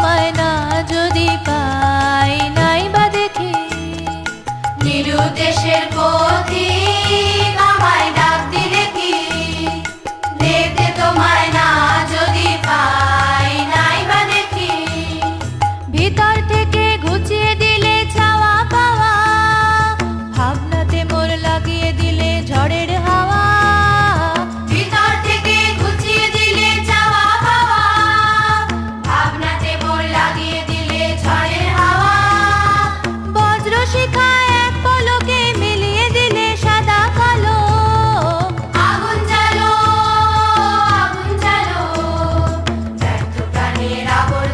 তোমায় না যদি পাই, নাই বা দেখি নিরুদ্দেশের পথিক আমায় ডাক দিলে কি, দেখতে তোমায় না যদি পাই, নাই বা দেখি ভিতর থেকে ঘুচিয়ে দিলে চাওয়া পাওয়া, ভাবনাতে মোর লাগিয়ে দিলে ঝড়ের হাওয়া। ভিতর থেকে ঘুচিয়ে দিলে চাওয়া পাওয়া, ভাবনাতে মোর লাগিয়ে দিলে ঝড়ের হাওয়া। বজ্র শিখা এক পলকে মিলিয়ে দিলে সাদা কালো, আগুন জ্বালো, আগুন জ্বালো, ব্যর্থ প্রাণের আবরণ